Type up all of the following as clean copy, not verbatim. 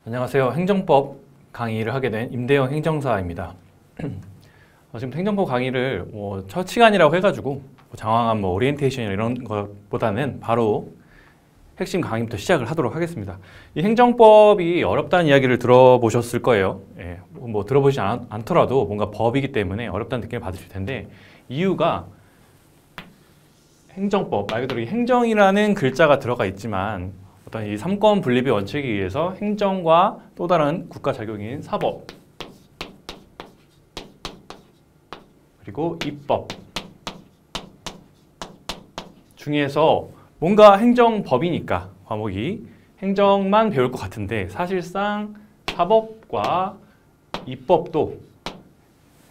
안녕하세요. 행정법 강의를 하게 된 임대영 행정사입니다. 지금 행정법 강의를 첫 시간이라고 해가지고 장황한 오리엔테이션이나 이런 것보다는 바로 핵심 강의부터 시작을 하도록 하겠습니다. 이 행정법이 어렵다는 이야기를 들어보셨을 거예요. 예, 들어보지 않더라도 뭔가 법이기 때문에 어렵다는 느낌을 받으실 텐데, 이유가 행정법, 말 그대로 이 행정이라는 글자가 들어가 있지만 어떤 이 삼권 분립의 원칙에 의해서 행정과 또 다른 국가 자격인 사법, 그리고 입법 중에서 뭔가 행정법이니까 과목이 행정만 배울 것 같은데, 사실상 사법과 입법도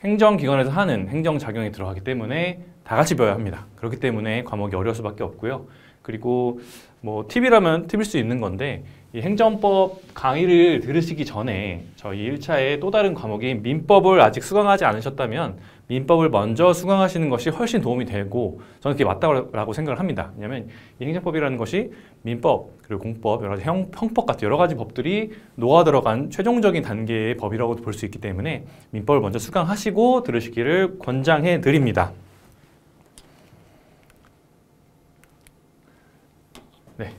행정기관에서 하는 행정작용에 들어가기 때문에 다 같이 배워야 합니다. 그렇기 때문에 과목이 어려울 수밖에 없고요. 그리고 팁이라면 팁일 수 있는 건데, 이 행정법 강의를 들으시기 전에 저희 1차의 또 다른 과목인 민법을 아직 수강하지 않으셨다면 민법을 먼저 수강하시는 것이 훨씬 도움이 되고, 저는 그게 맞다고 생각을 합니다. 왜냐하면 이 행정법이라는 것이 민법, 그리고 공법, 여러 가지 형법 같은 여러 가지 법들이 녹아 들어간 최종적인 단계의 법이라고 볼 수 있기 때문에 민법을 먼저 수강하시고 들으시기를 권장해 드립니다. 네,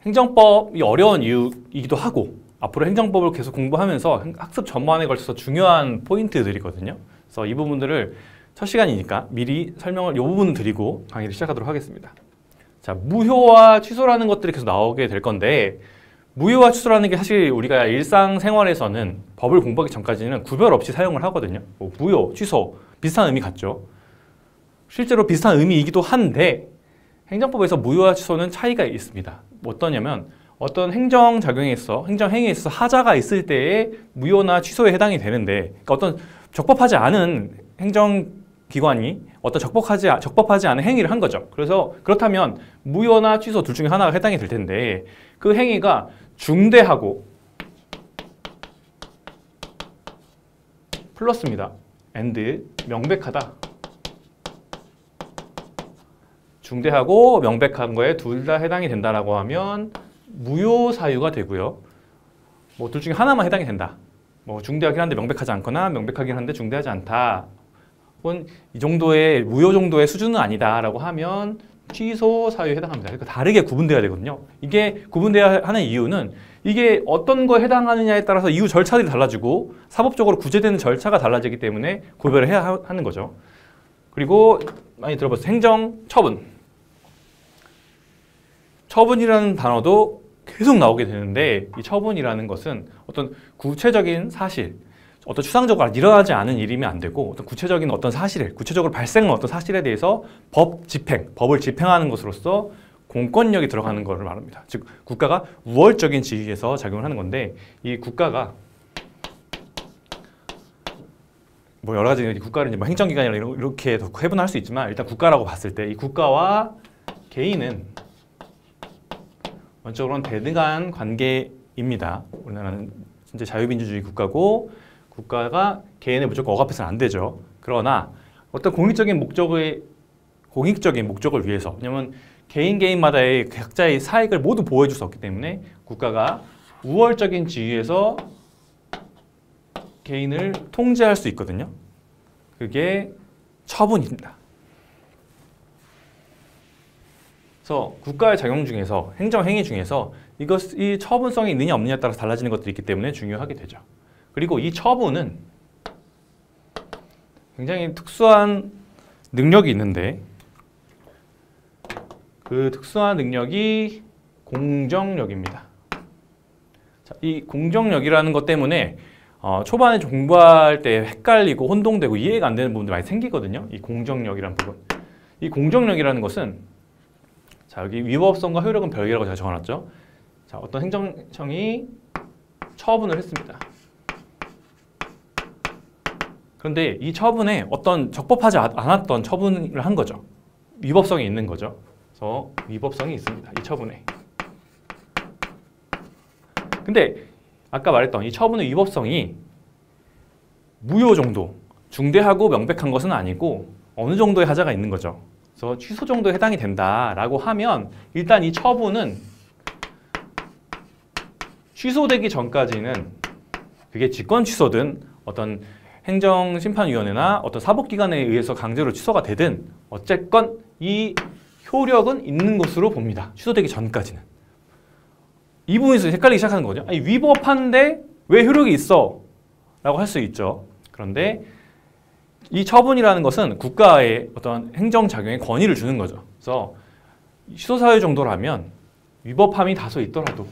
행정법이 어려운 이유이기도 하고, 앞으로 행정법을 계속 공부하면서 학습 전반에 걸쳐서 중요한 포인트들이거든요. 그래서 이 부분들을 첫 시간이니까 미리 설명을 이 부분 드리고 강의를 시작하도록 하겠습니다. 자, 무효와 취소라는 것들이 계속 나오게 될 건데, 무효와 취소라는 게 사실 우리가 일상생활에서는 법을 공부하기 전까지는 구별 없이 사용을 하거든요. 무효, 취소 비슷한 의미 같죠. 실제로 비슷한 의미이기도 한데, 행정법에서 무효와 취소는 차이가 있습니다. 어떠냐면, 어떤 행정작용에 있어, 행정행위에 있어서 하자가 있을 때에 무효나 취소에 해당이 되는데, 그러니까 어떤 적법하지 않은 행정기관이 어떤 적법하지 않은 행위를 한 거죠. 그래서 그렇다면 무효나 취소 둘 중에 하나가 해당이 될 텐데, 그 행위가 중대하고 플러스입니다. and 명백하다. 중대하고 명백한 거에 둘 다 해당이 된다라고 하면 무효 사유가 되고요. 둘 중에 하나만 해당이 된다. 중대하긴 한데 명백하지 않거나 명백하긴 한데 중대하지 않다. 혹은 이 정도의 무효 정도의 수준은 아니다라고 하면 취소 사유에 해당합니다. 그러니까 다르게 구분돼야 되거든요. 이게 구분돼야 하는 이유는 이게 어떤 거에 해당하느냐에 따라서 이후 절차들이 달라지고 사법적으로 구제되는 절차가 달라지기 때문에 구별을 해야 하는 거죠. 그리고 많이 들어봤어요. 행정처분. 처분이라는 단어도 계속 나오게 되는데, 이 처분이라는 것은 어떤 구체적인 사실, 어떤 추상적으로 일어나지 않은 일이면 안 되고, 어떤 구체적인 어떤 사실에, 구체적으로 발생한 어떤 사실에 대해서 법을 집행하는 것으로서 공권력이 들어가는 것을 말합니다. 즉, 국가가 우월적인 지위에서 작용을 하는 건데, 이 국가가 여러 가지 국가를 행정기관이나 이렇게 더 해분할 수 있지만, 일단 국가라고 봤을 때 이 국가와 개인은 원적으로는 대등한 관계입니다. 우리나라는 진짜 자유민주주의 국가고, 국가가 개인을 무조건 억압해서는 안 되죠. 그러나 어떤 공익적인 목적을 위해서, 왜냐하면 개인마다의 각자의 사익을 모두 보호해줄 수 없기 때문에 국가가 우월적인 지위에서 개인을 통제할 수 있거든요. 그게 처분입니다. 그래서 국가의 작용 중에서, 행정행위 중에서 이 처분성이 있느냐 없느냐에 따라서 달라지는 것들이 있기 때문에 중요하게 되죠. 그리고 이 처분은 굉장히 특수한 능력이 있는데, 그 특수한 능력이 공정력입니다. 자, 이 공정력이라는 것 때문에 초반에 공부할 때 헷갈리고 혼동되고 이해가 안 되는 부분들이 많이 생기거든요. 이 공정력이라는 부분. 이 공정력이라는 것은, 자, 여기 위법성과 효력은 별개라고 제가 적어놨죠. 자, 어떤 행정청이 처분을 했습니다. 그런데 이 처분에 어떤 적법하지 않았던 처분을 한 거죠. 위법성이 있는 거죠. 그래서 위법성이 있습니다. 이 처분에. 근데 아까 말했던 이 처분의 위법성이 무효 정도, 중대하고 명백한 것은 아니고 어느 정도의 하자가 있는 거죠. 그래서 취소 정도에 해당이 된다라고 하면 일단 이 처분은 취소되기 전까지는 그게 직권 취소든 어떤 행정심판위원회나 어떤 사법기관에 의해서 강제로 취소가 되든 어쨌건 이 효력은 있는 것으로 봅니다. 취소되기 전까지는. 이 부분에서 헷갈리기 시작하는 거죠. 아니, 위법한데 왜 효력이 있어? 라고 할 수 있죠. 그런데 이 처분이라는 것은 국가의 어떤 행정작용에 권위를 주는 거죠. 그래서 취소사유 정도라면 위법함이 다소 있더라도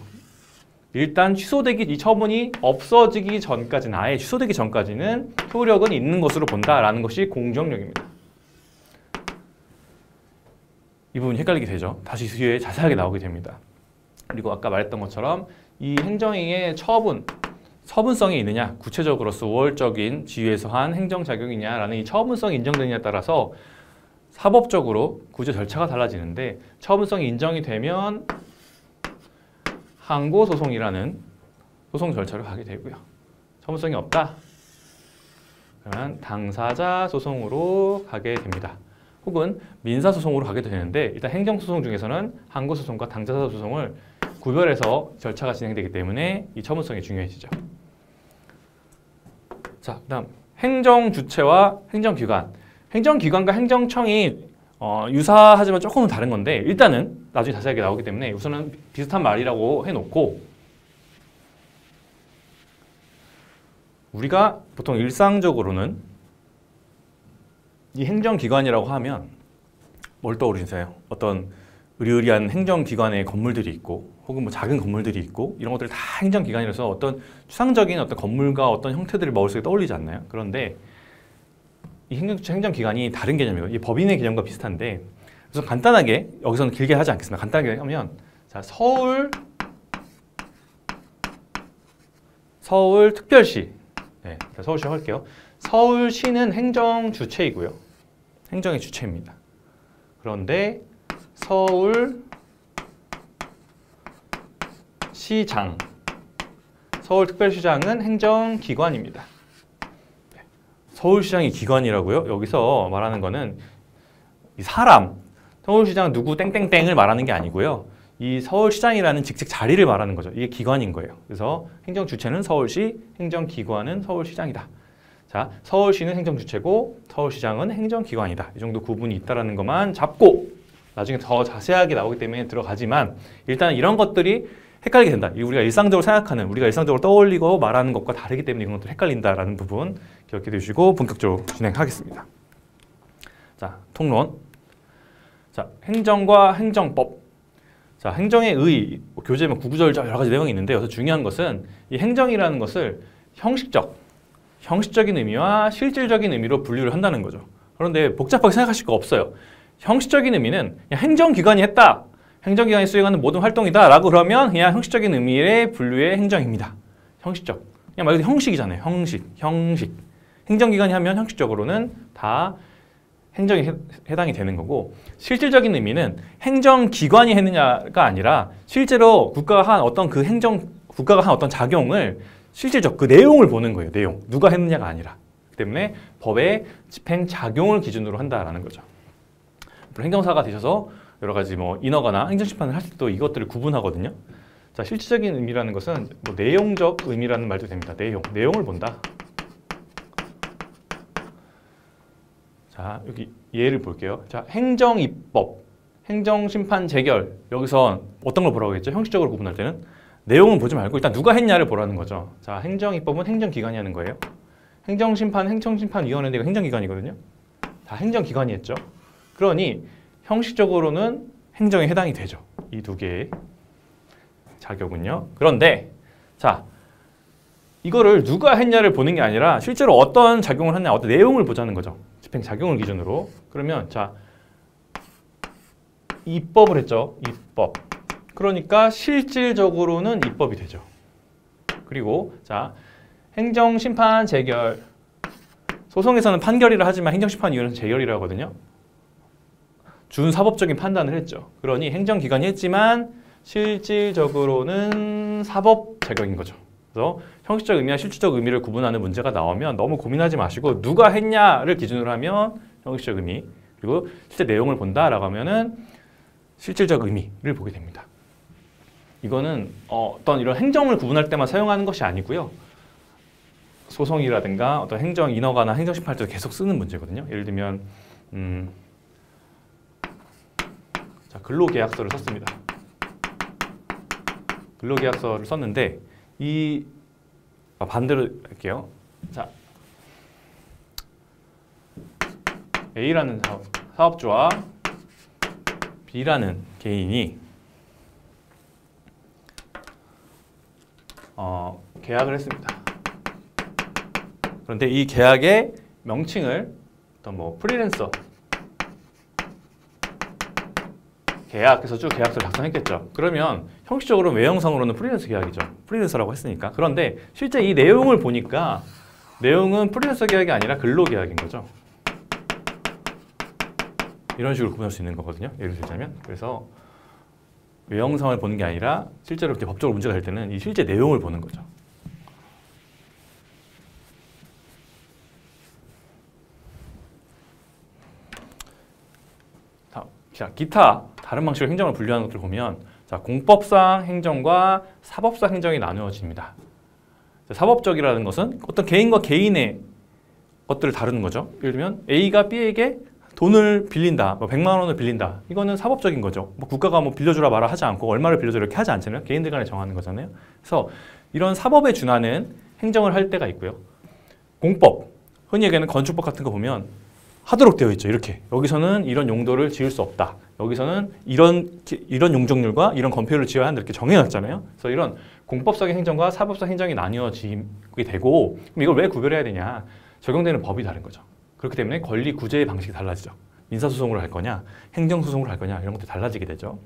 일단 취소되기, 이 처분이 없어지기 전까지는, 아예 취소되기 전까지는 효력은 있는 것으로 본다라는 것이 공정력입니다. 이 부분이 헷갈리게 되죠. 다시 뒤에 자세하게 나오게 됩니다. 그리고 아까 말했던 것처럼 이 행정행위의 처분성이 있느냐, 구체적으로서 우월적인 지위에서 한 행정작용이냐라는 이 처분성이 인정되느냐에 따라서 사법적으로 구제 절차가 달라지는데, 처분성이 인정이 되면 항고소송이라는 소송 절차를 가게 되고요. 처분성이 없다? 그러면 당사자 소송으로 가게 됩니다. 혹은 민사소송으로 가게 되는데, 일단 행정소송 중에서는 항고소송과 당사자 소송을 구별해서 절차가 진행되기 때문에 이 처분성이 중요해지죠. 자, 그다음 행정주체와 행정기관. 행정기관과 행정청이 유사하지만 조금은 다른 건데, 일단은 나중에 자세하게 나오기 때문에 우선은 비슷한 말이라고 해놓고, 우리가 보통 일상적으로는 이 행정기관이라고 하면 뭘 떠오르세요? 어떤 의리의리한 행정기관의 건물들이 있고, 혹은 뭐 작은 건물들이 있고, 이런 것들이 다 행정기관이라서 어떤 추상적인 어떤 건물과 어떤 형태들을 머릿속에 떠올리지 않나요? 그런데 이 행정기관이 다른 개념이에요. 이 법인의 개념과 비슷한데, 그래서 간단하게, 여기서는 길게 하지 않겠습니다. 간단하게 하면, 자, 서울특별시. 네, 서울시 할게요. 서울시는 행정주체이고요. 행정의 주체입니다. 그런데 서울시장, 서울특별시장은 행정기관입니다. 서울시장이 기관이라고요? 여기서 말하는 거는 이 사람, 서울시장 누구 땡땡땡을 말하는 게 아니고요. 이 서울시장이라는 직책 자리를 말하는 거죠. 이게 기관인 거예요. 그래서 행정주체는 서울시, 행정기관은 서울시장이다. 자, 서울시는 행정주체고 서울시장은 행정기관이다. 이 정도 구분이 있다는 것만 잡고, 나중에 더 자세하게 나오기 때문에 들어가지만, 일단 이런 것들이 헷갈리게 된다. 우리가 일상적으로 생각하는, 우리가 일상적으로 떠올리고 말하는 것과 다르기 때문에 이런 것들이 헷갈린다라는 부분 기억해 두시고 본격적으로 진행하겠습니다. 자, 통론. 자, 행정과 행정법. 자, 행정의 의, 교재에 구구절절 여러 가지 내용이 있는데, 여기서 중요한 것은 이 행정이라는 것을 형식적인 의미와 실질적인 의미로 분류를 한다는 거죠. 그런데 복잡하게 생각하실 거 없어요. 형식적인 의미는 그냥 행정기관이 했다, 행정기관이 수행하는 모든 활동이다 라고 그러면 그냥 형식적인 의미의 분류의 행정입니다. 형식적. 그냥 말 그대로 형식이잖아요. 형식. 행정기관이 하면 형식적으로는 다 행정에 해당이 되는 거고, 실질적인 의미는 행정기관이 했느냐가 아니라 실제로 국가가 한 어떤 작용을 실질적 그 내용을 보는 거예요. 내용. 누가 했느냐가 아니라. 그렇기 때문에 법의 집행작용을 기준으로 한다라는 거죠. 행정사가 되셔서 여러 가지 뭐 인허가나 행정심판을 할 때도 이것들을 구분하거든요. 자, 실질적인 의미라는 것은 뭐 내용적 의미라는 말도 됩니다. 내용을 본다. 자, 여기 예를 볼게요. 자, 행정입법, 행정심판 재결. 여기서 어떤 걸 보라고 했죠? 형식적으로 구분할 때는 내용은 보지 말고 일단 누가 했냐를 보라는 거죠. 자, 행정입법은 행정기관이 하는 거예요. 행정심판위원회가 행정기관이거든요. 다 행정기관이 했죠. 그러니 형식적으로는 행정에 해당이 되죠. 이 두 개의 자격은요. 그런데 자, 이거를 누가 했냐를 보는 게 아니라 실제로 어떤 작용을 했냐, 어떤 내용을 보자는 거죠. 집행작용을 기준으로. 그러면 자, 입법을 했죠. 입법. 그러니까 실질적으로는 입법이 되죠. 그리고 자, 행정심판 재결. 소송에서는 판결이라 하지만 행정심판위원회는 재결이라고 하거든요. 준사법적인 판단을 했죠. 그러니 행정기관이 했지만 실질적으로는 사법 자격인 거죠. 그래서 형식적 의미와 실질적 의미를 구분하는 문제가 나오면 너무 고민하지 마시고 누가 했냐를 기준으로 하면 형식적 의미, 그리고 실제 내용을 본다라고 하면은 실질적 의미를 보게 됩니다. 이거는 어떤 이런 행정을 구분할 때만 사용하는 것이 아니고요. 소송이라든가 어떤 행정 인허가나 행정 심판할 때도 계속 쓰는 문제거든요. 예를 들면 자, 근로계약서를 썼습니다. 근로계약서를 썼는데 이 반대로 할게요. 자, A라는 사업주와 B라는 개인이 계약을 했습니다. 그런데 이 계약의 명칭을 어떤 뭐 프리랜서 계약해서 쭉 계약서를 작성했겠죠. 그러면 형식적으로 외형상으로는 프리랜서 계약이죠. 프리랜서라고 했으니까. 그런데 실제 이 내용을 보니까 내용은 프리랜서 계약이 아니라 근로 계약인 거죠. 이런 식으로 구분할 수 있는 거거든요. 예를 들자면. 그래서 외형상을 보는 게 아니라 실제로 이렇게 법적으로 문제가 될 때는 이 실제 내용을 보는 거죠. 자, 기타 다른 방식으로 행정을 분류하는 것들을 보면 자, 공법상 행정과 사법상 행정이 나누어집니다. 자, 사법적이라는 것은 어떤 개인과 개인의 것들을 다루는 거죠. 예를 들면 A가 B에게 돈을 빌린다, 뭐 100만 원을 빌린다. 이거는 사법적인 거죠. 뭐 국가가 뭐 빌려주라 말아 하지 않고 얼마를 빌려줘 이렇게 하지 않잖아요. 개인들 간에 정하는 거잖아요. 그래서 이런 사법에 준하는 행정을 할 때가 있고요. 공법, 흔히 얘기하는 건축법 같은 거 보면 하도록 되어 있죠. 이렇게 여기서는 이런 용도를 지을 수 없다. 여기서는 이런 용적률과 이런 건폐율을 지어야 한다 이렇게 정해놨잖아요. 그래서 이런 공법적인 행정과 사법적 행정이 나뉘어지게 되고 그럼 이걸 왜 구별해야 되냐? 적용되는 법이 다른 거죠. 그렇기 때문에 권리 구제의 방식이 달라지죠. 민사소송으로 할 거냐, 행정소송으로 할 거냐 이런 것들이 달라지게 되죠.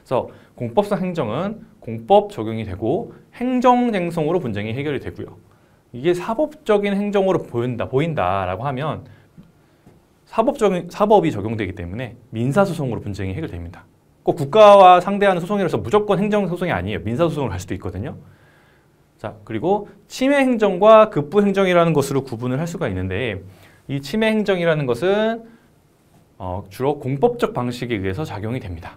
그래서 공법상 행정은 공법 적용이 되고 행정쟁송으로 분쟁이 해결이 되고요. 이게 사법적인 행정으로 보인다라고 하면 사법이 적용되기 때문에 민사소송으로 분쟁이 해결됩니다. 꼭 국가와 상대하는 소송이라서 무조건 행정소송이 아니에요. 민사소송을 할 수도 있거든요. 자, 그리고 침해행정과 급부행정이라는 것으로 구분을 할 수가 있는데 이 침해행정이라는 것은 주로 공법적 방식에 의해서 작용이 됩니다.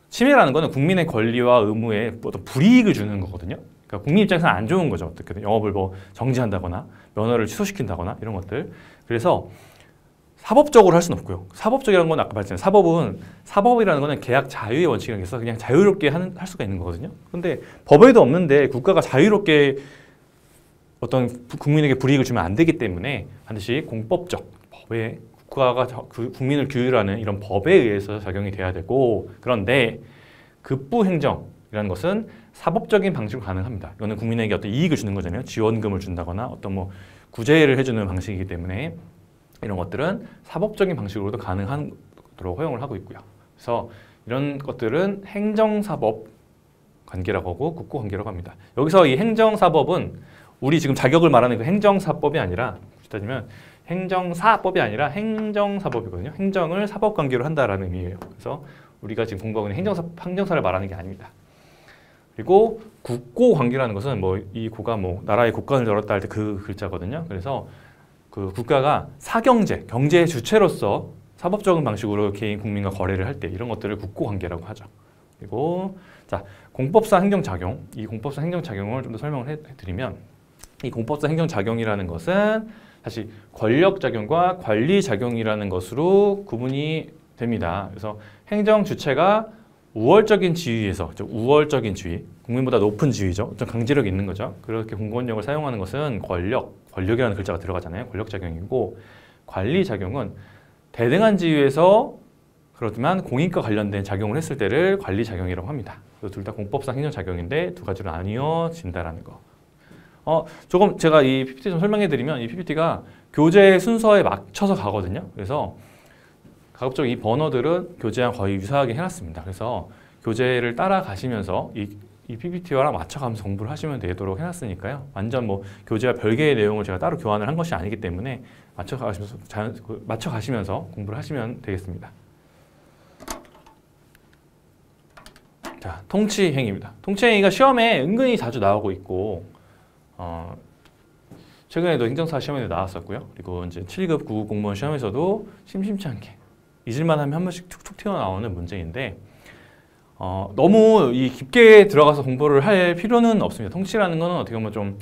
침해라는 것은 국민의 권리와 의무에 어떤 불이익을 주는 거거든요. 그러니까 국민 입장에서는 안 좋은 거죠. 어떻게든 영업을 뭐 정지한다거나 면허를 취소시킨다거나 이런 것들. 그래서 사법적으로 할 수는 없고요. 사법적이라는 건 아까 말했잖아요. 사법이라는 거는 계약 자유의 원칙에 의해서 그냥 자유롭게 할 수가 있는 거거든요. 그런데 법에도 없는데 국가가 자유롭게 어떤 국민에게 불이익을 주면 안 되기 때문에 반드시 공법적 법에 국가가 그 국민을 규율하는 이런 법에 의해서 작용이 돼야 되고 그런데 급부행정이라는 것은 사법적인 방식으로 가능합니다. 이거는 국민에게 어떤 이익을 주는 거잖아요. 지원금을 준다거나 어떤 뭐 구제를 해주는 방식이기 때문에 이런 것들은 사법적인 방식으로도 가능하도록 허용을 하고 있고요. 그래서 이런 것들은 행정사법 관계라고 하고 국고관계라고 합니다. 여기서 이 행정사법은 우리 지금 자격을 말하는 그 행정사법이 아니라 따지면 행정사법이 아니라 행정사법이거든요. 행정을 사법관계로 한다라는 의미예요. 그래서 우리가 지금 공부하고 있는 행정사를 말하는 게 아닙니다. 그리고 국고관계라는 것은 뭐 이 고가 뭐 나라의 국권을 열었다 할 때 그 글자거든요. 그래서 그 국가가 사경제, 경제의 주체로서 사법적인 방식으로 개인 국민과 거래를 할 때 이런 것들을 국고관계라고 하죠. 그리고 자, 공법상 행정작용, 이 공법상 행정작용을 좀 더 설명을 해드리면 이 공법상 행정작용이라는 것은 사실 권력작용과 관리작용이라는 것으로 구분이 됩니다. 그래서 행정 주체가 우월적인 지위에서, 우월적인 지위, 국민보다 높은 지위죠. 좀 강제력이 있는 거죠. 그렇게 공권력을 사용하는 것은 권력이라는 글자가 들어가잖아요. 권력작용이고 관리작용은 대등한 지위에서 그렇지만 공익과 관련된 작용을 했을 때를 관리작용이라고 합니다. 둘 다 공법상 행정작용인데 두 가지로 나뉘어진다라는 거. 조금 제가 이 PPT 좀 설명해 드리면 이 PPT가 교재 순서에 맞춰서 가거든요. 그래서 가급적 이 번호들은 교재랑 거의 유사하게 해놨습니다. 그래서 교재를 따라가시면서 이 PPT와 맞춰가면서 공부를 하시면 되도록 해놨으니까요. 완전 뭐 교재와 별개의 내용을 제가 따로 교환을 한 것이 아니기 때문에 맞춰가시면서 공부를 하시면 되겠습니다. 자, 통치행위입니다. 통치행위가 시험에 은근히 자주 나오고 있고 최근에도 행정사 시험에도 나왔었고요. 그리고 이제 7급 9급 공무원 시험에서도 심심치 않게 잊을만 하면 한 번씩 툭툭 튀어나오는 문제인데 너무 이 깊게 들어가서 공부를 할 필요는 없습니다. 통치라는 거는 어떻게 보면 좀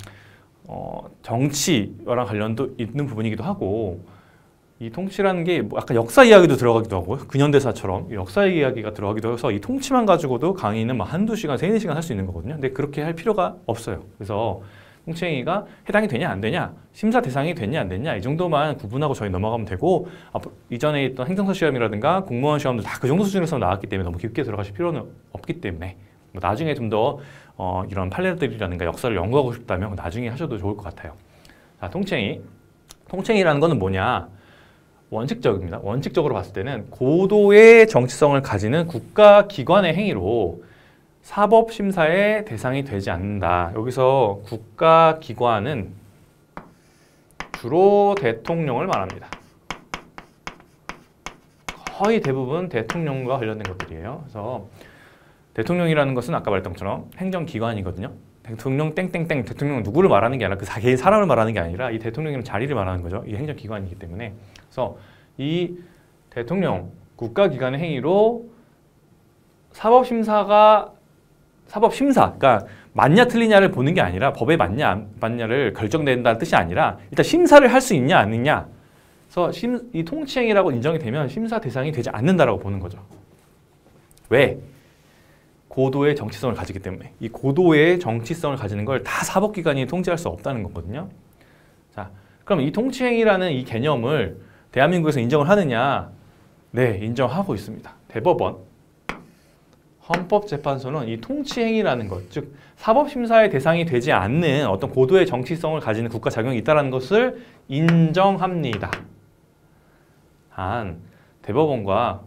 정치랑 관련도 있는 부분이기도 하고 이 통치라는 게 뭐 약간 역사 이야기도 들어가기도 하고요. 근현대사처럼 역사 이야기가 들어가기도 해서 이 통치만 가지고도 강의는 막 한두 시간, 세네 시간 할 수 있는 거거든요. 근데 그렇게 할 필요가 없어요. 그래서 통치행위가 해당이 되냐 안 되냐, 심사 대상이 됐냐 안 됐냐 이 정도만 구분하고 저희 넘어가면 되고 이전에 있던 행정사 시험이라든가 공무원 시험도 다 그 정도 수준에서 나왔기 때문에 너무 깊게 들어가실 필요는 없기 때문에 뭐 나중에 좀 더 이런 판례들이라든가 역사를 연구하고 싶다면 나중에 하셔도 좋을 것 같아요. 자, 통치행위. 통치행위라는 거는 뭐냐? 원칙적입니다. 원칙적으로 봤을 때는 고도의 정치성을 가지는 국가기관의 행위로 사법심사의 대상이 되지 않는다. 여기서 국가기관은 주로 대통령을 말합니다. 거의 대부분 대통령과 관련된 것들이에요. 그래서 대통령이라는 것은 아까 말했던 것처럼 행정기관이거든요. 대통령 땡땡땡 대통령 누구를 말하는 게 아니라 그 개인 사람을 말하는 게 아니라 이 대통령이라는 자리를 말하는 거죠. 이 행정기관이기 때문에. 그래서 이 대통령 국가기관의 행위로 사법심사, 그러니까 맞냐 틀리냐를 보는 게 아니라 법에 맞냐 안 맞냐를 결정된다는 뜻이 아니라 일단 심사를 할 수 있냐 아니냐. 그래서 이 통치행위라고 인정이 되면 심사 대상이 되지 않는다라고 보는 거죠. 왜? 고도의 정치성을 가지기 때문에. 이 고도의 정치성을 가지는 걸 다 사법기관이 통제할 수 없다는 거거든요. 자, 그럼 이 통치행위라는 이 개념을 대한민국에서 인정을 하느냐? 네, 인정하고 있습니다. 대법원, 헌법재판소는 이 통치행위라는 것, 즉 사법심사의 대상이 되지 않는 어떤 고도의 정치성을 가지는 국가작용이 있다는 것을 인정합니다. 단, 대법원과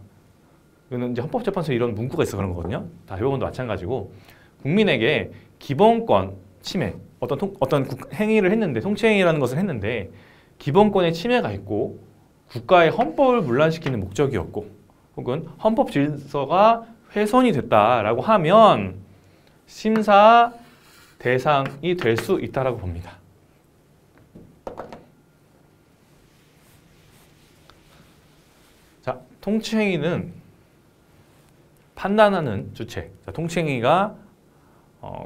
이거는 이제 헌법재판소에 이런 문구가 있어 그런 거거든요. 대법원도 마찬가지고 국민에게 기본권 침해, 어떤 행위를 했는데 통치행위라는 것을 했는데 기본권의 침해가 있고 국가의 헌법을 문란시키는 목적이었고 혹은 헌법 질서가 훼손이 됐다라고 하면 심사 대상이 될 수 있다라고 봅니다. 자, 통치행위는 판단하는 주체. 자, 통치행위가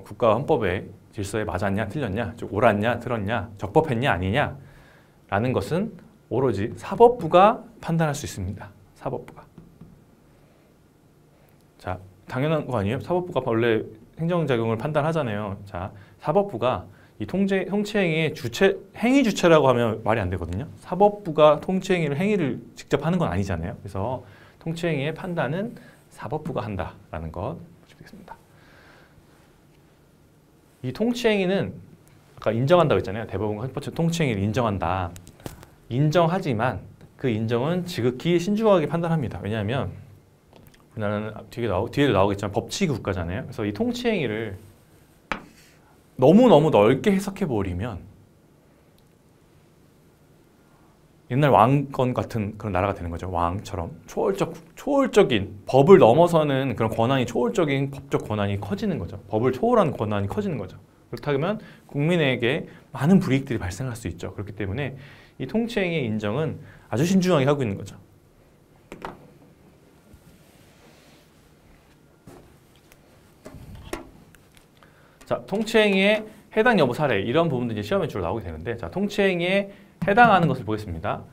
국가 헌법의 질서에 맞았냐 틀렸냐, 즉 옳았냐 틀었냐, 적법했냐 아니냐 라는 것은 오로지 사법부가 판단할 수 있습니다. 사법부가. 자, 당연한 거 아니에요? 사법부가 원래 행정작용을 판단하잖아요. 자, 사법부가 이 통치행위의 행위 주체라고 하면 말이 안 되거든요. 사법부가 행위를 직접 하는 건 아니잖아요. 그래서 통치행위의 판단은 사법부가 한다라는 것 보시겠습니다. 이 통치행위는 아까 인정한다고 했잖아요. 대법원과 헌법재판소 통치행위를 인정한다. 인정하지만 그 인정은 지극히 신중하게 판단합니다. 왜냐하면 우리나라는 뒤에 나오겠지만 법치기 국가잖아요. 그래서 이 통치행위를 너무너무 넓게 해석해버리면 옛날 왕건 같은 그런 나라가 되는 거죠. 왕처럼 초월적인 법을 넘어서는 그런 권한이 초월적인 법적 권한이 커지는 거죠. 법을 초월하는 권한이 커지는 거죠. 그렇다면 국민에게 많은 불이익들이 발생할 수 있죠. 그렇기 때문에 이 통치행위의 인정은 아주 신중하게 하고 있는 거죠. 자, 통치행위의 해당 여부 사례 이런 부분도 이제 시험에 주로 나오게 되는데, 자, 통치행위에 해당하는 것을 보겠습니다.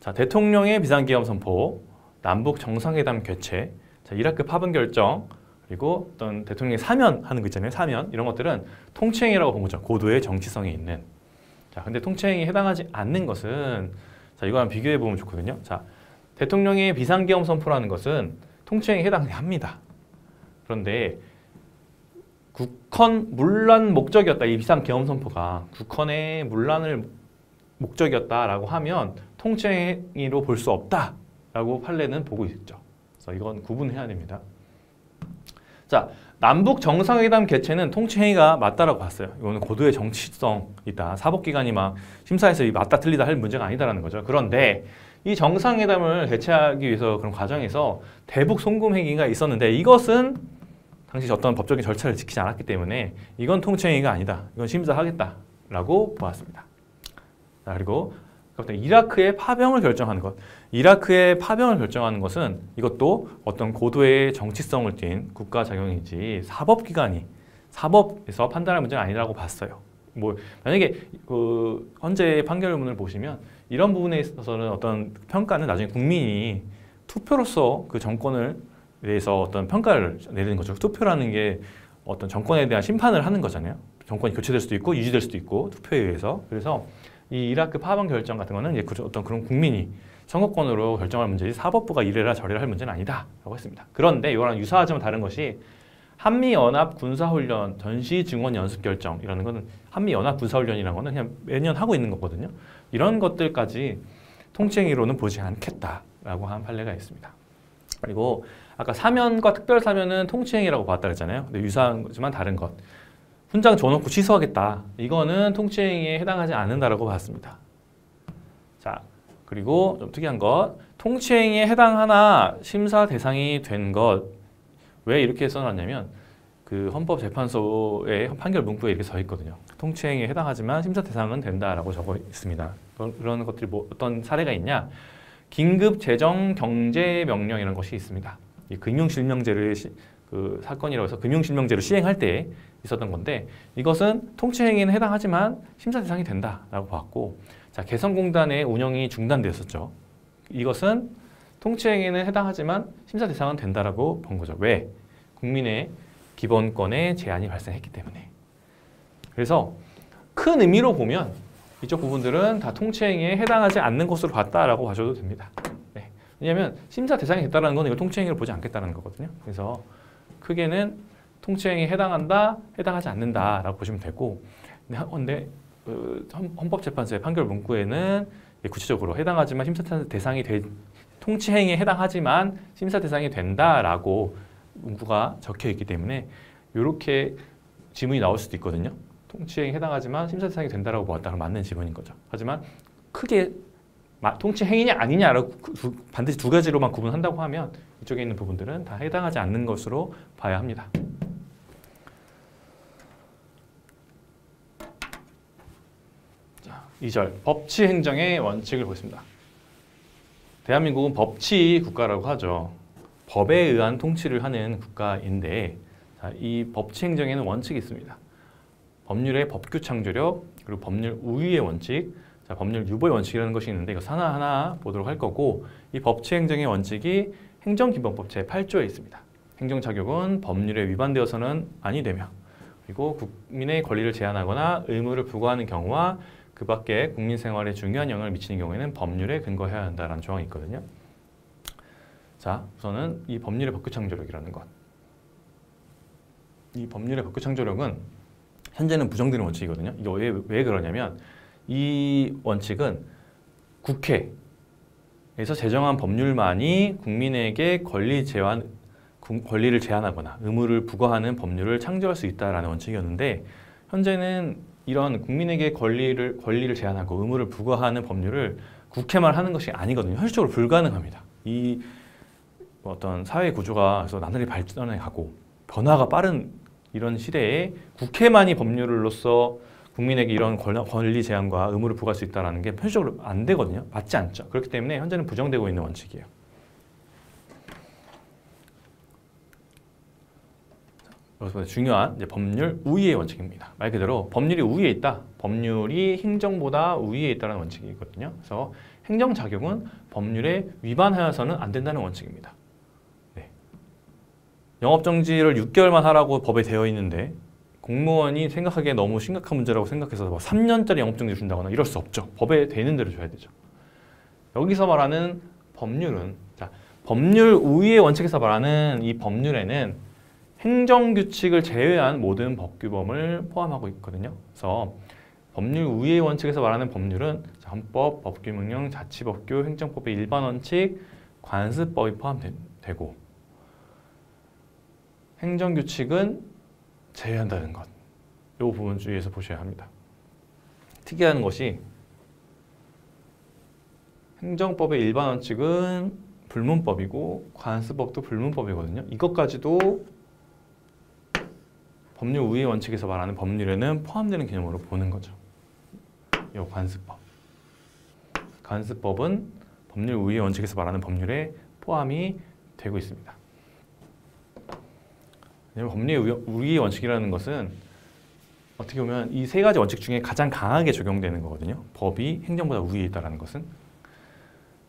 자, 대통령의 비상기업 선포, 남북 정상회담 개최, 자, 이라크 파병 결정, 그리고 어떤 대통령이 사면하는 거 있잖아요. 사면 이런 것들은 통치행위라고 본 거죠. 고도의 정치성이 있는. 자, 근데 통치행위에 해당하지 않는 것은 자, 이거랑 비교해 보면 좋거든요. 자, 대통령의 비상계엄 선포라는 것은 통치행위에 해당합니다. 그런데 국헌 문란 목적이었다. 이 비상계엄 선포가 국헌의 문란을 목적이었다라고 하면 통치행위로 볼 수 없다라고 판례는 보고 있죠. 그래서 이건 구분해야 됩니다. 자, 남북 정상회담 개최는 통치행위가 맞다라고 봤어요. 이거는 고도의 정치성이다. 사법기관이 막 심사해서 맞다 틀리다 할 문제가 아니다라는 거죠. 그런데 이 정상회담을 개최하기 위해서 그런 과정에서 대북 송금 행위가 있었는데 이것은 당시 어떤 법적인 절차를 지키지 않았기 때문에 이건 통치행위가 아니다. 이건 심사하겠다라고 보았습니다. 자, 그리고 그러니까 이라크의 파병을 결정하는 것. 이라크의 파병을 결정하는 것은 이것도 어떤 고도의 정치성을 띈 국가 작용이지 사법에서 판단할 문제는 아니라고 봤어요. 뭐 만약에 그 헌재 판결문을 보시면 이런 부분에 있어서는 어떤 평가는 나중에 국민이 투표로서 그 정권을 대해서 어떤 평가를 내리는 거죠. 투표라는 게 어떤 정권에 대한 심판을 하는 거잖아요. 정권이 교체될 수도 있고 유지될 수도 있고 투표에 의해서. 그래서 이 이라크 파병 결정 같은 거는 이제 어떤 그런 국민이 선거권으로 결정할 문제지 사법부가 이래라 저래라 할 문제는 아니다라고 했습니다. 그런데 이거랑 유사하지만 다른 것이 한미연합 군사훈련 전시증원 연습 결정이라는 거는 한미연합 군사훈련이라는 거는 그냥 매년 하고 있는 거거든요. 이런 것들까지 통치행위로는 보지 않겠다라고 한 판례가 있습니다. 그리고 아까 사면과 특별사면은 통치행위라고 봤다 그랬잖아요. 근데 유사하지만 다른 것. 훈장 줘놓고 취소하겠다. 이거는 통치행위에 해당하지 않는다라고 봤습니다. 자, 그리고 좀 특이한 것. 통치행위에 해당하나 심사 대상이 된 것. 왜 이렇게 써놨냐면 그 헌법재판소의 판결 문구에 이렇게 써 있거든요. 통치행위에 해당하지만 심사 대상은 된다라고 적어 있습니다. 그런 것들이 뭐 어떤 사례가 있냐? 긴급 재정 경제 명령이라는 것이 있습니다. 이 금융실명제를 그 사건이라고 해서 금융실명제를 시행할 때 있었던 건데 이것은 통치행위에는 해당하지만 심사 대상이 된다라고 봤고, 자 개성공단의 운영이 중단되었었죠. 이것은 통치행위에는 해당하지만 심사 대상은 된다라고 본 거죠. 왜? 국민의 기본권에 제한이 발생했기 때문에. 그래서 큰 의미로 보면 이쪽 부분들은 다 통치행위에 해당하지 않는 것으로 봤다라고 봐줘도 됩니다. 네. 왜냐하면 심사 대상이 됐다는 건 이걸 통치행위로 보지 않겠다는 거거든요. 그래서 크게는 통치행위에 해당한다, 해당하지 않는다라고 보시면 되고, 근데 헌법재판소의 판결 문구에는 구체적으로 해당하지만 심사 대상이 통치행위에 해당하지만 심사 대상이 된다라고 문구가 적혀 있기 때문에 이렇게 지문이 나올 수도 있거든요. 통치행위에 해당하지만 심사 대상이 된다라고 보았다가 맞는 지문인 거죠. 하지만 크게 통치행위냐 아니냐라고 반드시 두 가지로만 구분한다고 하면 이쪽에 있는 부분들은 다 해당하지 않는 것으로 봐야 합니다. 자, 2절 법치 행정의 원칙을 보겠습니다. 대한민국은 법치 국가라고 하죠. 법에 의한 통치를 하는 국가인데, 자, 이 법치 행정에는 원칙이 있습니다. 법률의 법규 창조력, 그리고 법률 우위의 원칙, 자, 법률 유보의 원칙이라는 것이 있는데 이거 하나하나 보도록 할 거고, 이 법치 행정의 원칙이 행정기본법 제8조에 있습니다. 행정자격은 법률에 위반되어서는 아니 되며, 그리고 국민의 권리를 제한하거나 의무를 부과하는 경우와 그 밖에 국민 생활에 중요한 영향을 미치는 경우에는 법률에 근거해야 한다는 조항이 있거든요. 자, 우선은 이 법률의 법규 창조력이라는 것. 이 법률의 법규 창조력은 현재는 부정되는 원칙이거든요. 이게 왜 그러냐면 이 원칙은 국회에서 제정한 법률만이 국민에게 권리를 제한하거나 의무를 부과하는 법률을 창조할 수 있다는 원칙이었는데, 현재는 이런 국민에게 권리를 제한하고 의무를 부과하는 법률을 국회만 하는 것이 아니거든요. 현실적으로 불가능합니다. 이 어떤 사회 구조가 그래서 나날이 발전해 가고 변화가 빠른 이런 시대에 국회만이 법률로서 국민에게 이런 권리 제한과 의무를 부과할 수 있다는 게 현실적으로 안 되거든요. 맞지 않죠. 그렇기 때문에 현재는 부정되고 있는 원칙이에요. 그래서 중요한 이제 법률 우위의 원칙입니다. 말 그대로 법률이 우위에 있다. 법률이 행정보다 우위에 있다는 원칙이거든요. 그래서 행정작용은 법률에 위반하여서는 안 된다는 원칙입니다. 네. 영업정지를 6개월만 하라고 법에 되어 있는데 공무원이 생각하기에 너무 심각한 문제라고 생각해서 막 3년짜리 영업정지 준다거나 이럴 수 없죠. 법에 되는 대로 줘야 되죠. 여기서 말하는 법률은, 자, 법률 우위의 원칙에서 말하는 이 법률에는 행정규칙을 제외한 모든 법규범을 포함하고 있거든요. 그래서 법률 우위의 원칙에서 말하는 법률은 헌법, 법규명령, 자치법규, 행정법의 일반 원칙, 관습법이 포함되고, 행정규칙은 제외한다는 것. 이 부분 주의해서 보셔야 합니다. 특이한 것이 행정법의 일반 원칙은 불문법이고 관습법도 불문법이거든요. 이것까지도 법률 우위의 원칙에서 말하는 법률에는 포함되는 개념으로 보는 거죠. 이 관습법. 관습법은 법률 우위의 원칙에서 말하는 법률에 포함이 되고 있습니다. 왜냐하면 법률 우위의 원칙이라는 것은 어떻게 보면 이 세 가지 원칙 중에 가장 강하게 적용되는 거거든요. 법이 행정보다 우위에 있다는 것은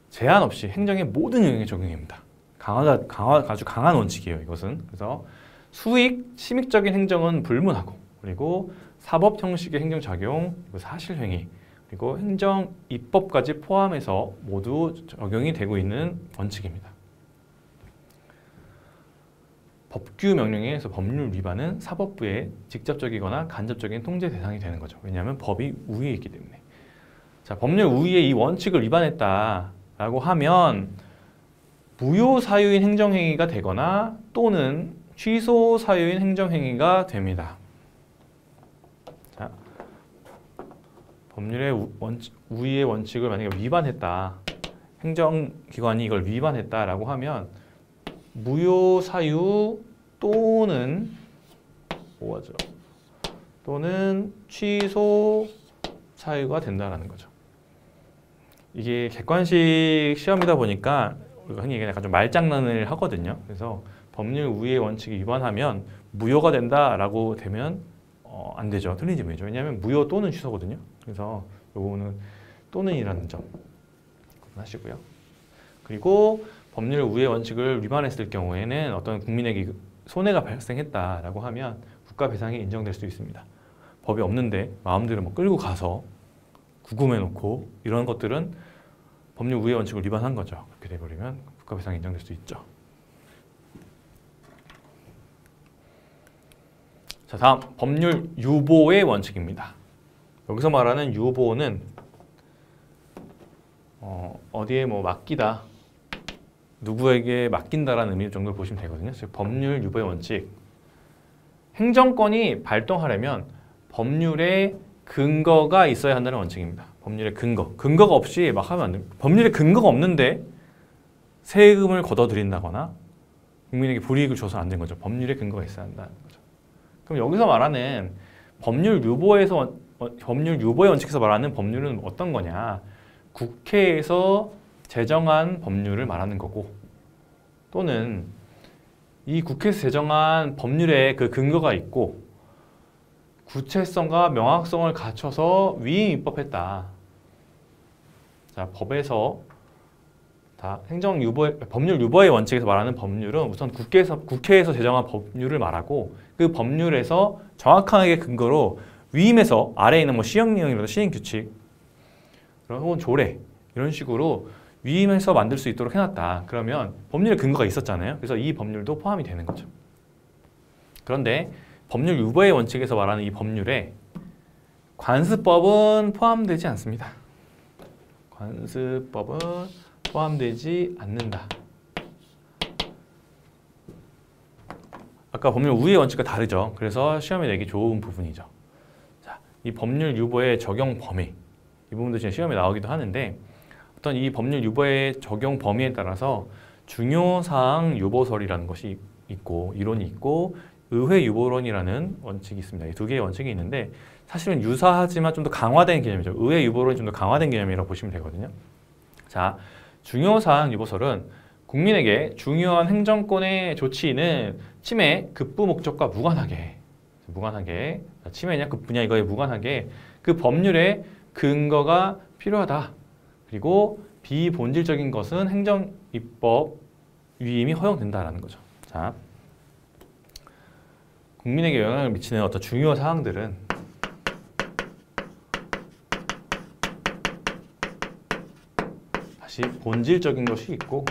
제한 없이 행정의 모든 영역에 적용됩니다. 아주 강한 원칙이에요. 이것은. 그래서 수익, 심익적인 행정은 불문하고, 그리고 사법 형식의 행정작용, 그리고 사실행위, 그리고 행정 입법까지 포함해서 모두 적용이 되고 있는 원칙입니다. 법규 명령에서 법률 위반은 사법부의 직접적이거나 간접적인 통제 대상이 되는 거죠. 왜냐하면 법이 우위에 있기 때문에. 자, 법률 우위의 이 원칙을 위반했다라고 하면 무효 사유인 행정행위가 되거나 또는 취소 사유인 행정행위가 됩니다. 자, 법률의 우위의 원칙을 만약에 위반했다, 행정기관이 이걸 위반했다라고 하면 무효 사유 또는 뭐죠? 또는 취소 사유가 된다라는 거죠. 이게 객관식 시험이다 보니까 우리가 흔히 약간 좀 말장난을 하거든요. 그래서 법률 우위의 원칙이 위반하면 무효가 된다라고 되면 안 되죠. 틀린 질문이죠. 왜냐하면 무효 또는 취소거든요. 그래서 요거는 또는이라는 점 구분하시고요. 그리고 법률 우위의 원칙을 위반했을 경우에는 어떤 국민에게 손해가 발생했다라고 하면 국가 배상이 인정될 수 있습니다. 법이 없는데 마음대로 뭐 끌고 가서 구금해 놓고 이런 것들은 법률 우위의 원칙을 위반한 거죠. 그렇게 돼버리면 국가 배상이 인정될 수 있죠. 자, 다음 법률 유보의 원칙입니다. 여기서 말하는 유보는 어디에 뭐 맡기다, 누구에게 맡긴다라는 의미 정도로 보시면 되거든요. 즉 법률 유보의 원칙. 행정권이 발동하려면 법률에 근거가 있어야 한다는 원칙입니다. 법률의 근거가 없이 막 하면 안 됩니다. 법률에 근거가 없는데 세금을 걷어들인다거나 국민에게 불이익을 줘서 안 된 거죠. 법률에 근거가 있어야 한다는 거죠. 그럼 여기서 말하는 법률 유보의 원칙에서 말하는 법률은 어떤 거냐? 국회에서 제정한 법률을 말하는 거고, 또는 이 국회에서 제정한 법률에 그 근거가 있고 구체성과 명확성을 갖춰서 위임 입법했다. 자, 법에서 법률 유보의 원칙에서 말하는 법률은 우선 국회에서 제정한 법률을 말하고, 그 법률에서 정확하게 근거로 위임해서 아래에 있는 뭐 시행령이라도 시행규칙 혹은 조례 이런 식으로 위임해서 만들 수 있도록 해놨다. 그러면 법률에 근거가 있었잖아요. 그래서 이 법률도 포함이 되는 거죠. 그런데 법률 유보의 원칙에서 말하는 이 법률에 관습법은 포함되지 않습니다. 관습법은 포함되지 않는다. 아까 법률 우위의 원칙과 다르죠. 그래서 시험에 내기 좋은 부분이죠. 자, 이 법률 유보의 적용 범위, 이 부분도 지금 시험에 나오기도 하는데, 어떤 이 법률 유보의 적용 범위에 따라서 중요사항 유보설이라는 것이 있고, 이론이 있고, 의회 유보론이라는 원칙이 있습니다. 이 두 개의 원칙이 있는데 사실은 유사하지만 좀 더 강화된 개념이죠. 의회 유보론이 좀 더 강화된 개념이라고 보시면 되거든요. 자, 중요사항 유보설은 국민에게 중요한 행정권의 조치는 침해, 급부 목적과 무관하게 침해냐 급부냐 이거에 무관하게 그 법률의 근거가 필요하다. 그리고 비본질적인 것은 행정입법 위임이 허용된다라는 거죠. 자, 국민에게 영향을 미치는 어떤 중요 사항들은 다시 본질적인 것이 있고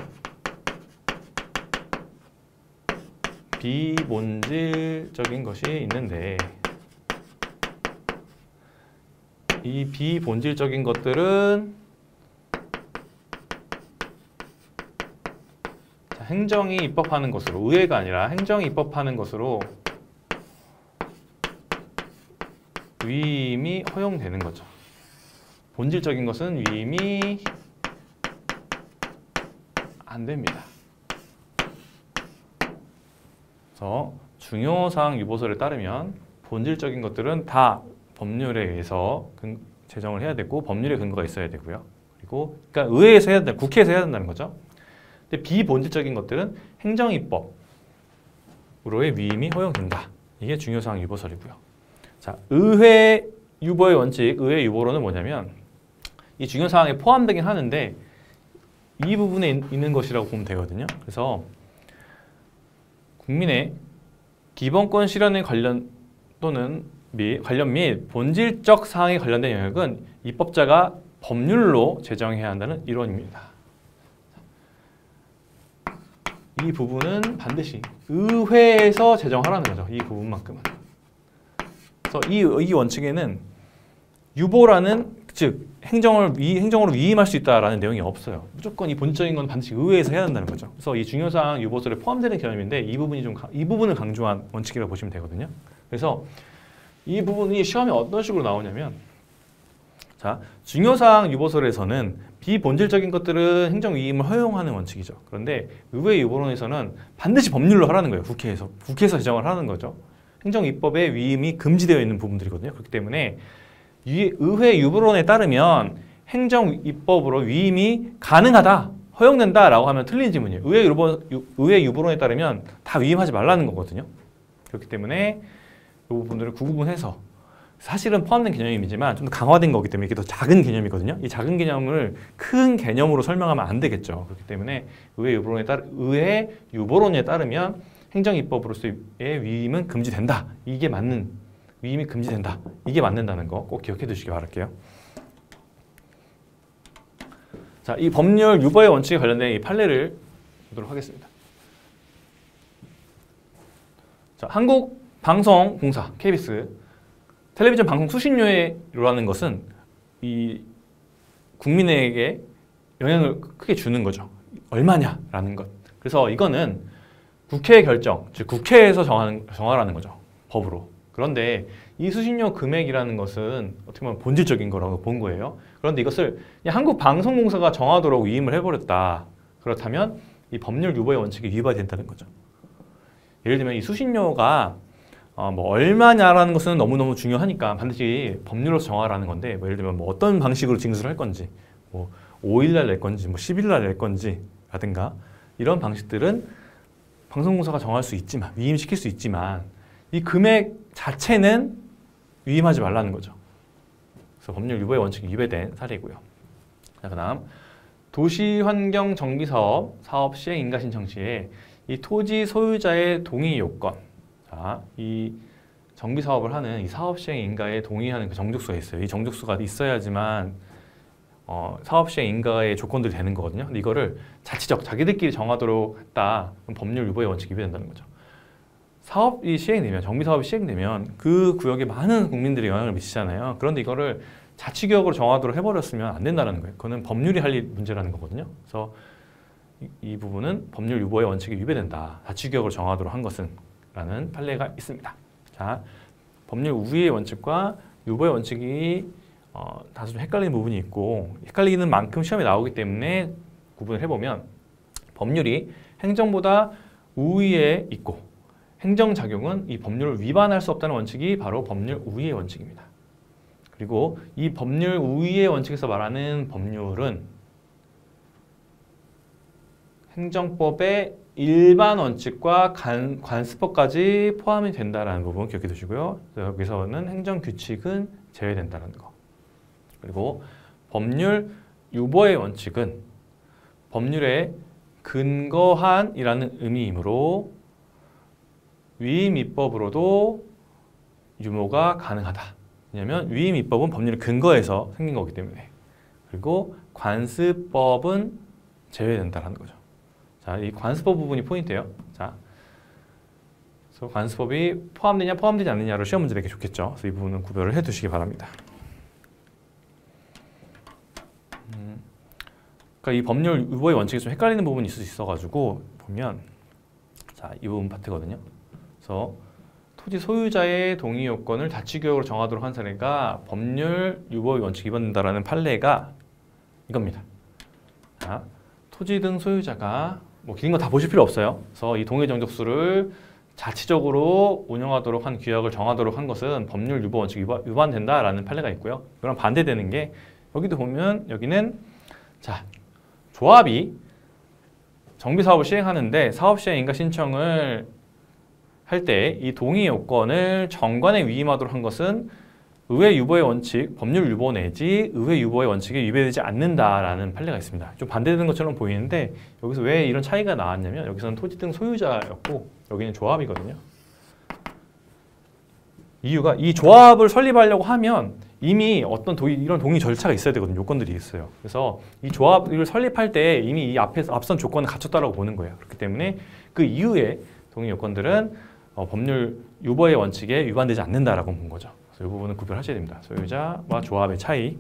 비본질적인 것이 있는데, 이 비본질적인 것들은 행정이 입법하는 것으로, 의회가 아니라 행정이 입법하는 것으로 위임이 허용되는 거죠. 본질적인 것은 위임이 안 됩니다. 그래서 중요사항 유보설에 따르면 본질적인 것들은 다 법률에 의해서 제정을 해야 되고 법률의 근거가 있어야 되고요. 그리고 그러니까 의회에서 해야 된다, 국회에서 해야 된다는 거죠. 근데 비본질적인 것들은 행정입법으로의 위임이 허용된다. 이게 중요사항 유보설이고요. 자, 의회 유보의 원칙, 의회 유보론은 뭐냐면 이 중요사항에 포함되긴 하는데 이 부분에 있는 것이라고 보면 되거든요. 그래서 국민의 기본권 실현에 관련 또는 관련 및 본질적 사항에 관련된 영역은 입법자가 법률로 제정해야 한다는 이론입니다. 이 부분은 반드시 의회에서 제정하라는 거죠. 이 부분만큼은. 그래서 이 원칙에는 유보라는 즉 행정으로 위임할 수 있다라는 내용이 없어요. 무조건 이 본질적인 건 반드시 의회에서 해야 한다는 거죠. 그래서 이 중요사항 유보설에 포함되는 개념인데 이 부분을 강조한 원칙이라고 보시면 되거든요. 그래서 이 부분이 시험에 어떤 식으로 나오냐면, 자, 중요사항 유보설에서는 비본질적인 것들은 행정위임을 허용하는 원칙이죠. 그런데 의회 유보론에서는 반드시 법률로 하라는 거예요. 국회에서 제정을 하는 거죠. 행정입법의 위임이 금지되어 있는 부분들이거든요. 그렇기 때문에 의회 유보론에 따르면 행정입법으로 위임이 가능하다, 허용된다라고 하면 틀린 지문이에요. 의회 유보론에 따르면 다 위임하지 말라는 거거든요. 그렇기 때문에 이 부분들을 구분해서 사실은 포함된 개념이지만 좀 더 강화된 거기 때문에 이게 더 작은 개념이거든요. 이 작은 개념을 큰 개념으로 설명하면 안 되겠죠. 그렇기 때문에 의회 유보론에 따르면 행정입법으로서의 위임은 금지된다. 이게 맞는, 위임이 금지된다. 이게 맞는다는 거 꼭 기억해 두시기 바랄게요. 자, 이 법률 유보의 원칙에 관련된 이 판례를 보도록 하겠습니다. 자, 한국방송공사 KBS 텔레비전 방송 수신료라는 것은 이 국민에게 영향을 크게 주는 거죠. 얼마냐라는 것. 그래서 이거는 국회의 결정, 즉 국회에서 정하라는 거죠. 법으로. 그런데 이 수신료 금액이라는 것은 어떻게 보면 본질적인 거라고 본 거예요. 그런데 이것을 한국방송공사가 정하도록 위임을 해버렸다. 그렇다면 이 법률 유보의 원칙이 위반이 된다는 거죠. 예를 들면 이 수신료가 뭐 얼마냐라는 것은 너무너무 중요하니까 반드시 법률로 정하라는 건데, 뭐 예를 들면 뭐 어떤 방식으로 징수를 할 건지, 뭐 5일날 낼 건지, 뭐 10일날 낼 건지 라든가 이런 방식들은 방송공사가 정할 수 있지만, 위임시킬 수 있지만 이 금액 자체는 위임하지 말라는 거죠. 그래서 법률 유보의 원칙이 위배된 사례이고요. 자, 그다음 도시환경정비사업 사업 시행 인가 신청 시에 이 토지 소유자의 동의 요건, 자, 이 정비 사업을 하는 이 사업 시행 인가에 동의하는 그 정족수가 있어요. 이 정족수가 있어야지만 사업 시행 인가의 조건들이 되는 거거든요. 근데 이거를 자기들끼리 정하도록 했다. 그럼 법률 유보의 원칙이 위배된다는 거죠. 사업이 시행되면, 정비 사업이 시행되면 그 구역에 많은 국민들이 영향을 미치잖아요. 그런데 이거를 자치구역으로 정하도록 해버렸으면 안 된다는 거예요. 그거는 법률이 할 문제라는 거거든요. 그래서 이 부분은 법률 유보의 원칙이 위배된다. 자치구역으로 정하도록 한 것은 라는 판례가 있습니다. 자, 법률 우위의 원칙과 유보의 원칙이 다소 좀 헷갈리는 부분이 있고, 헷갈리는 만큼 시험에 나오기 때문에 구분을 해보면 법률이 행정보다 우위에 있고 행정작용은 이 법률을 위반할 수 없다는 원칙이 바로 법률 우위의 원칙입니다. 그리고 이 법률 우위의 원칙에서 말하는 법률은 행정법의 일반 원칙과 관습법까지 포함이 된다는 부분 기억해 두시고요. 여기서는 행정규칙은 제외된다는 거. 그리고 법률 유보의 원칙은 법률에 근거한이라는 의미이므로 위임입법으로도 유보가 가능하다. 왜냐하면 위임입법은 법률의 근거에서 생긴 거기 때문에. 그리고 관습법은 제외된다는 거죠. 자, 이 관습법 부분이 포인트예요. 자, 그래서 관습법이 포함되냐 포함되지 않느냐로 시험 문제 내기 좋겠죠. 그래서 이 부분은 구별을 해두시기 바랍니다. 그러니까 이 법률 유보의 원칙이 좀 헷갈리는 부분이 있을 수 있어가지고 보면, 자, 이 부분 파트거든요. 그래서 토지 소유자의 동의 요건을 자치구역으로 정하도록 한 사례가 법률 유보의 원칙 위반된다라는 판례가 이겁니다. 자, 토지 등 소유자가 뭐 긴 거 다 보실 필요 없어요. 그래서 이 동의 정족수를 자치적으로 운영하도록 한 규약을 정하도록 한 것은 법률 유보 원칙 위반된다라는 판례가 있고요. 그럼 반대되는 게 여기도 보면 여기는 자, 조합이 정비 사업을 시행하는데 사업 시행 인가 신청을 할 때 이 동의 요건을 정관에 위임하도록 한 것은 의회 유보의 원칙, 법률 유보 내지 의회 유보의 원칙에 위배되지 않는다라는 판례가 있습니다. 좀 반대되는 것처럼 보이는데 여기서 왜 이런 차이가 나왔냐면 여기서는 토지 등 소유자였고 여기는 조합이거든요. 이유가 이 조합을 설립하려고 하면 이미 어떤 이런 동의 절차가 있어야 되거든요. 요건들이 있어요. 그래서 이 조합을 설립할 때 이미 이 앞선 조건을 갖췄다라고 보는 거예요. 그렇기 때문에 그 이후에 동의 요건들은 법률 유보의 원칙에 위반되지 않는다라고 본 거죠. 그래서 이 부분은 구별하셔야 됩니다. 소유자와 조합의 차이.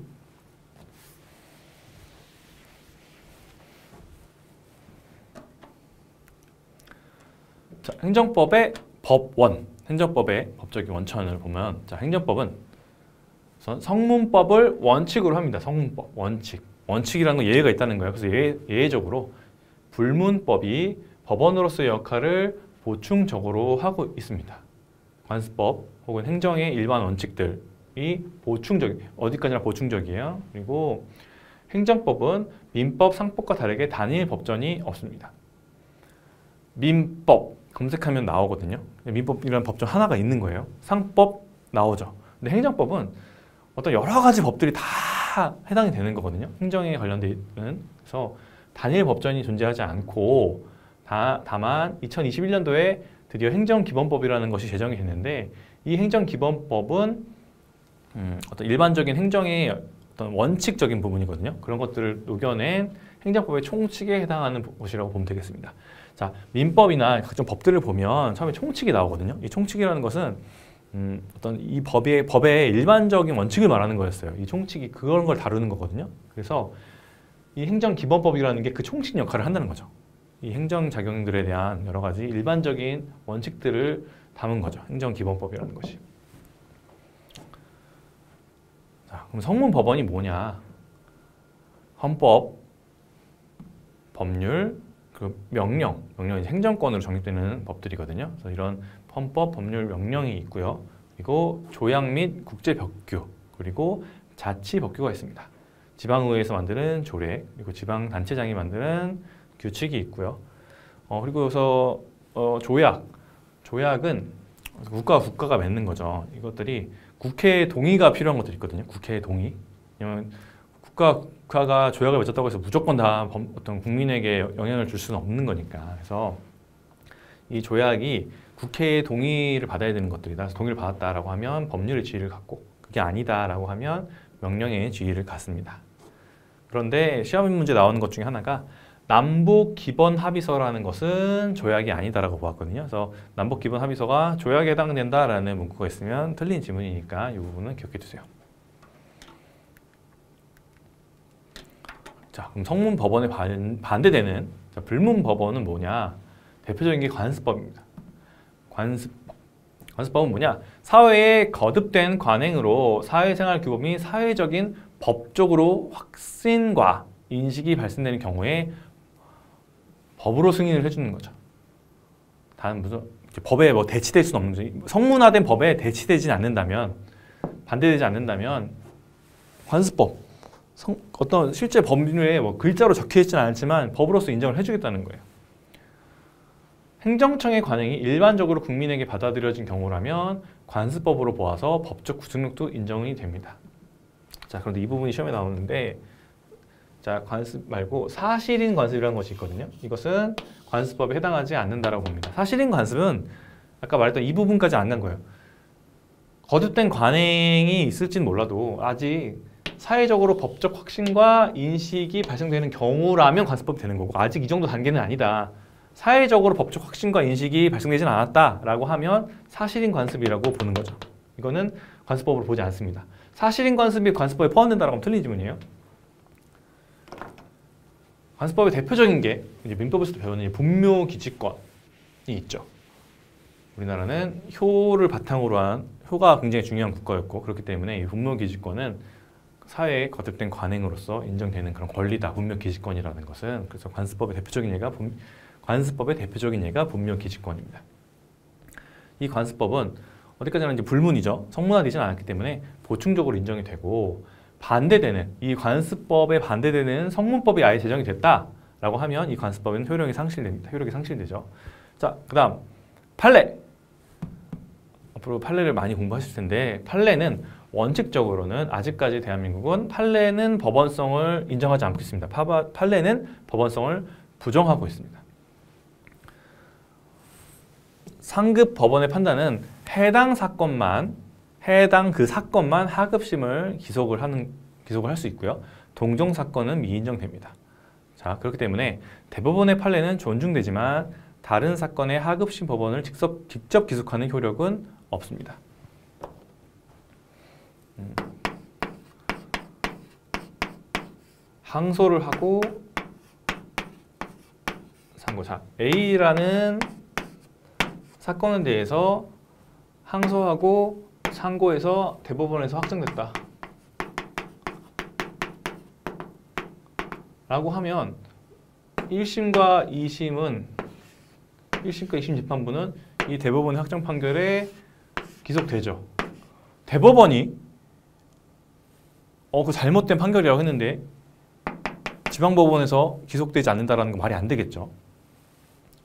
자, 행정법의 법원, 행정법의 법적인 원천을 보면 자, 행정법은 성문법을 원칙으로 합니다. 성문법, 원칙. 원칙이라는 건 예외가 있다는 거예요. 그래서 예외적으로 불문법이 법원으로서의 역할을 보충적으로 하고 있습니다. 관습법 혹은 행정의 일반 원칙들이 어디까지나 보충적이에요. 그리고 행정법은 민법, 상법과 다르게 단일 법전이 없습니다. 민법 검색하면 나오거든요. 민법이라는 법전 하나가 있는 거예요. 상법 나오죠. 근데 행정법은 어떤 여러 가지 법들이 다 해당이 되는 거거든요. 행정에 관련된. 그래서 단일 법전이 존재하지 않고 다만 2021년도에 드디어 행정기본법이라는 것이 제정이 됐는데 이 행정기본법은 어떤 일반적인 행정의 어떤 원칙적인 부분이거든요. 그런 것들을 녹여낸 행정법의 총칙에 해당하는 것이라고 보면 되겠습니다. 자, 민법이나 각종 법들을 보면 처음에 총칙이 나오거든요. 이 총칙이라는 것은 어떤 이 법의 일반적인 원칙을 말하는 거였어요. 이 총칙이 그런 걸 다루는 거거든요. 그래서 이 행정기본법이라는 게 그 총칙 역할을 한다는 거죠. 이 행정작용들에 대한 여러 가지 일반적인 원칙들을 담은 거죠. 행정기본법이라는 것이. 자, 그럼 성문법원이 뭐냐? 헌법, 법률, 명령이 행정권으로 정립되는 법들이거든요. 그래서 이런 헌법, 법률, 명령이 있고요. 그리고 조약 및 국제법규, 그리고 자치법규가 있습니다. 지방의회에서 만드는 조례, 그리고 지방단체장이 만드는 규칙이 있고요. 그리고 여기서 조약은 국가가 맺는 거죠. 이것들이 국회의 동의가 필요한 것들이 있거든요. 국회의 동의. 왜냐면 국가가 조약을 맺었다고 해서 무조건 다 어떤 국민에게 영향을 줄 수는 없는 거니까. 그래서 이 조약이 국회의 동의를 받아야 되는 것들이다. 그래서 동의를 받았다라고 하면 법률의 지위를 갖고 그게 아니다라고 하면 명령의 지위를 갖습니다. 그런데 시험 문제 나오는 것 중에 하나가 남북기본합의서라는 것은 조약이 아니다라고 보았거든요. 그래서 남북기본합의서가 조약에 해당된다라는 문구가 있으면 틀린 지문이니까 이 부분은 기억해 두세요. 자, 그럼 성문법원에 반대되는 불문법원은 뭐냐? 대표적인 게 관습법입니다. 관습법은 뭐냐? 사회의 거듭된 관행으로 사회생활 규범 및 사회적인 법적으로 확신과 인식이 발생되는 경우에 법으로 승인을 해주는 거죠. 다른 무슨 법에 대치될 수는 없는 거죠. 성문화된 법에 대치되지 않는다면, 반대되지 않는다면 관습법, 어떤 실제 법률에 글자로 적혀 있지는 않지만 법으로서 인정을 해주겠다는 거예요. 행정청의 관행이 일반적으로 국민에게 받아들여진 경우라면 관습법으로 보아서 법적 구속력도 인정이 됩니다. 자, 그런데 이 부분이 시험에 나오는데, 자, 관습 말고 사실인 관습이라는 것이 있거든요. 이것은 관습법에 해당하지 않는다라고 봅니다. 사실인 관습은 아까 말했던 이 부분까지 안 간 거예요. 거듭된 관행이 있을지는 몰라도 아직 사회적으로 법적 확신과 인식이 발생되는 경우라면 관습법이 되는 거고, 아직 이 정도 단계는 아니다. 사회적으로 법적 확신과 인식이 발생되진 않았다라고 하면 사실인 관습이라고 보는 거죠. 이거는 관습법으로 보지 않습니다. 사실인 관습이 관습법에 포함된다라고 하면 틀린 지문이에요. 관습법의 대표적인 게 이제 민법에서도 배우는 분묘기지권이 있죠. 우리나라는 효를 바탕으로 한 효가 굉장히 중요한 국가였고, 그렇기 때문에 이 분묘기지권은 사회의 거듭된 관행으로서 인정되는 그런 권리다. 분묘기지권이라는 것은. 그래서 관습법의 대표적인 예가 분묘기지권입니다. 이 관습법은 어디까지나 이제 불문이죠. 성문화되지는 않았기 때문에 보충적으로 인정이 되고, 반대되는 이 관습법에 반대되는 성문법이 아예 제정이 됐다라고 하면 이 관습법에는 효력이 상실됩니다. 효력이 상실되죠. 자, 그다음 판례. 앞으로 판례를 많이 공부하실 텐데 판례는 원칙적으로는 아직까지 대한민국은 판례는 법원성을 인정하지 않고 있습니다. 판례는 법원성을 부정하고 있습니다. 상급 법원의 판단은 해당 그 사건만 하급심을 기속을 할 수 있고요. 동종 사건은 미인정됩니다. 자, 그렇기 때문에 대법원의 판례는 존중되지만 다른 사건의 하급심 법원을 직접 기속하는 효력은 없습니다. 항소를 하고 상고. 자, A라는 사건에 대해서 항소하고 상고해서 대법원에서 확정됐다 라고 하면 1심과 2심은 1심과 2심 재판부는 이 대법원의 확정 판결에 기속되죠. 대법원이 그 잘못된 판결이라고 했는데 지방법원에서 기속되지 않는다라는 건 말이 안 되겠죠.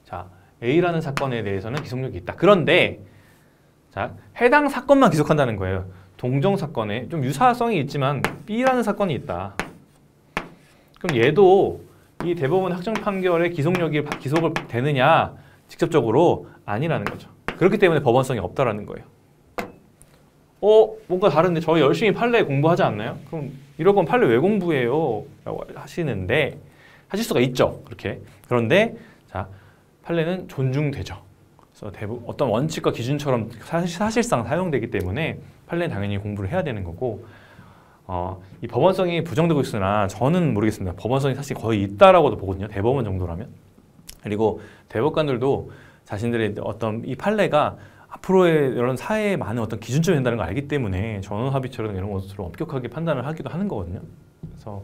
자, A라는 사건에 대해서는 기속력이 있다. 그런데 자, 해당 사건만 기속한다는 거예요. 동종 사건에 좀 유사성이 있지만 B라는 사건이 있다. 그럼 얘도 이 대법원 확정 판결의 기속을 되느냐? 직접적으로 아니라는 거죠. 그렇기 때문에 법원성이 없다라는 거예요. 뭔가 다른데 저희 열심히 판례 공부하지 않나요? 그럼 이럴 건 판례 왜 공부해요? 라고 하시는데 하실 수가 있죠. 그렇게. 그런데 자, 판례는 존중되죠. 그래서 어떤 원칙과 기준처럼 사실상 사용되기 때문에 판례는 당연히 공부를 해야 되는 거고 이 법원성이 부정되고 있으나 저는 모르겠습니다. 법원성이 사실 거의 있다라고도 보거든요. 대법원 정도라면. 그리고 대법관들도 자신들의 어떤 이 판례가 앞으로의 이런 사회에 많은 어떤 기준점이 된다는 걸 알기 때문에 전원합의처럼 이런 것으로 엄격하게 판단을 하기도 하는 거거든요. 그래서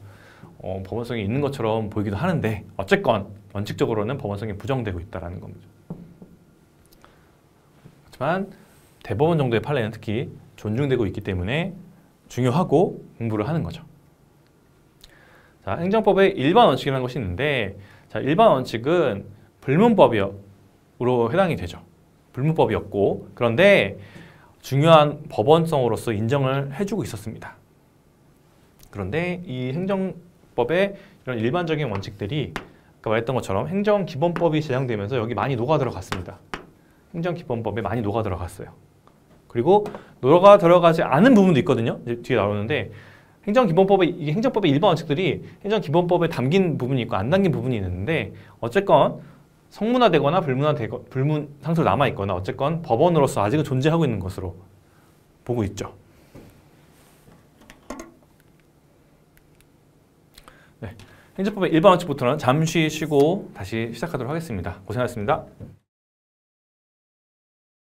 법원성이 있는 것처럼 보이기도 하는데 어쨌건 원칙적으로는 법원성이 부정되고 있다는 겁니다. 하지만 대법원 정도의 판례는 특히 존중되고 있기 때문에 중요하고 공부를 하는 거죠. 자, 행정법의 일반 원칙이라는 것이 있는데 자, 일반 원칙은 불문법으로 해당이 되죠. 불문법이었고 그런데 중요한 법원성으로서 인정을 해주고 있었습니다. 그런데 이 행정법의 이런 일반적인 원칙들이 아까 말했던 것처럼 행정기본법이 제정되면서 여기 많이 녹아 들어갔습니다. 행정기본법에 많이 녹아 들어갔어요. 그리고 녹아 들어가지 않은 부분도 있거든요. 이제 뒤에 나오는데 이게 행정법의 일반 원칙들이 행정기본법에 담긴 부분이 있고 안 담긴 부분이 있는데 어쨌건 성문화되거나 불문 상태로 남아있거나 어쨌건 법원으로서 아직은 존재하고 있는 것으로 보고 있죠. 네, 행정법의 일반 원칙부터는 잠시 쉬고 다시 시작하도록 하겠습니다. 고생하셨습니다.